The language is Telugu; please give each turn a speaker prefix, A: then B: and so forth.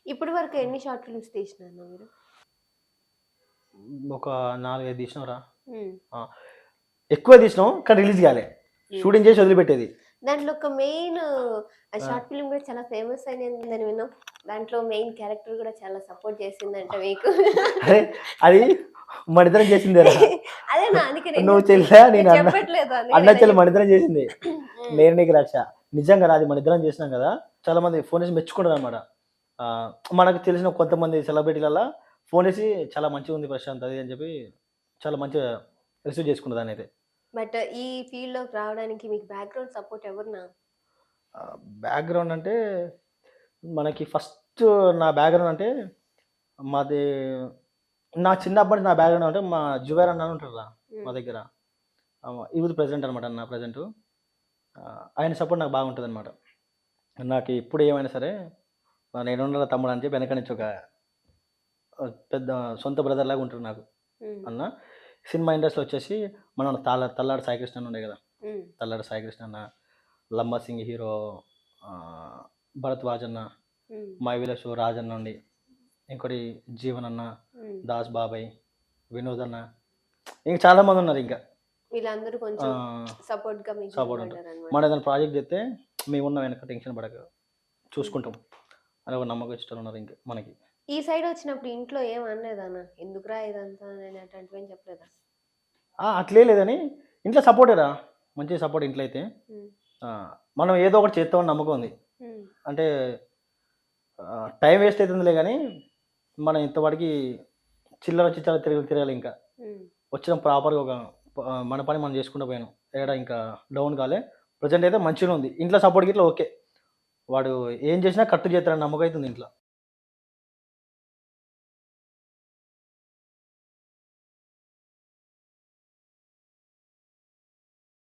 A: ఇప్పటి వరకు ఎన్ని షార్ట్ ఫిల్మ్స్ తీసినారు మీరు?
B: ఒక 4, 5 తీసినాంరా.
A: హ్మ్.
B: ఎక్కువ తీసినాం కానీ రిలీజ్ కాలే.
A: హ్మ్.
B: షూటింగ్ చేసి వదిలిపెట్టేది.
A: దాంట్లో ఒక మెయిన్
B: ఆ,
A: షార్ట్ ఫిల్మ్ కూడా చాలా ఫేమస్ అయిందని విన్నాం. దాంట్లో మెయిన్ క్యారెక్టర్ కూడా చాలా సపోర్ట్ చేసిందంట మీకు.
B: అరే అది మనిద్దరం చేసిందేరా.
A: అదేనా అందుకే నేను
B: నువ్వు
A: చెప్తున్నా.
B: చెల్లా
A: మీరు
B: నేను అన్న
A: చెప్పట్లేదు అందుకే
B: అన్న
A: నేను
B: చెల్లి మనిద్దరం చేసింది.
A: హ్మ్.
B: నేను నీకు రక్ష నిజంగా రా, అది మనిద్దరం చేసినాం కదా. చాలా మంది ఫోన్ చేసి మెచ్చుకుంటారు అనమాట. మనకు తెలిసిన కొంతమంది సెలబ్రిటీలలో ఫోన్ చేసి చాలా మంచిగా ఉంది ప్రశాంత్ అది అని చెప్పి చాలా మంచిగా రిసీవ్ చేసుకున్న దాన్ని అయితే.
A: బట్ ఈ ఫీల్డ్ లోకి రావడానికి మీకు బ్యాక్గ్రౌండ్ సపోర్ట్ ఎవరునా?
B: బ్యాక్గ్రౌండ్ అంటే మనకి ఫస్ట్ నా బ్యాక్గ్రౌండ్ అంటే మాది నా చిన్నప్పటి నుంచి నా బ్యాక్గ్రౌండ్ అంటే మా జుబేర్ అన్న ఉంటారా మా దగ్గర. యూత్ ప్రెసిడెంట్ అనమాట అన్న ప్రజెంట్. ఆయన సపోర్ట్ నాకు బాగుంటుంది అనమాట. నాకు ఇప్పుడు ఏమైనా సరే నేనున్న తమ్ముడు అని చెప్పి వెనక నుంచి ఒక పెద్ద సొంత బ్రదర్ లాగా ఉంటాడు నాకు అన్న. సినిమా ఇండస్ట్రీలో వచ్చేసి మనం తల్లాడు సాయికృష్ణ అన్న ఉండే కదా. తల్లాడు సాయికృష్ణ అన్న, Lamba Singh hero, Bharat Vajanna, my village Rajanna ఉండి, ఇంకోటి జీవన్ అన్న, దాస్ బాబాయ్, వినోద్ అన్న, ఇంకా చాలా మంది ఉన్నారు. ఇంకా
A: వీళ్ళందరూ కొంచెం సపోర్ట్ గా మీకు
B: సపోర్ట్ ఉంటుంది. మన ఏదైనా ప్రాజెక్ట్ చేస్తే మేము ఉన్న వెనక టెన్షన్ పడక చూసుకుంటాం అని ఒక నమ్మకం ఇష్టం ఉన్నారు ఇంకా మనకి.
A: ఈ సైడ్ వచ్చినప్పుడు ఇంట్లో ఏం అనలేదన్న, ఎందుకురా ఇదంతా నేను అట్లాంటివి ఏం చెప్పలేదా?
B: అట్లే లేదని ఇంట్లో సపోర్టేరా, మంచి సపోర్ట్ ఇంట్లో అయితే. మనం ఏదో ఒకటి చేస్తామని నమ్మకం ఉంది. అంటే టైం వేస్ట్ అవుతుందిలే కానీ మనం ఇంతవరకు చిల్లర చిల్లర తిరగాలి. ఇంకా వచ్చిన ప్రాపర్గా ఒక మన పని మనం చేసుకుంటూ పోయాను. ఏడా ఇంకా డౌన్ కాలే. ప్రజెంట్ అయితే మంచిగా ఉంది. ఇంట్లో సపోర్ట్కి ఇట్లా ఓకే. వాడు ఏం చేసినా కరెక్ట్ చేస్తారని నమ్మకం అవుతుంది ఇంట్లో.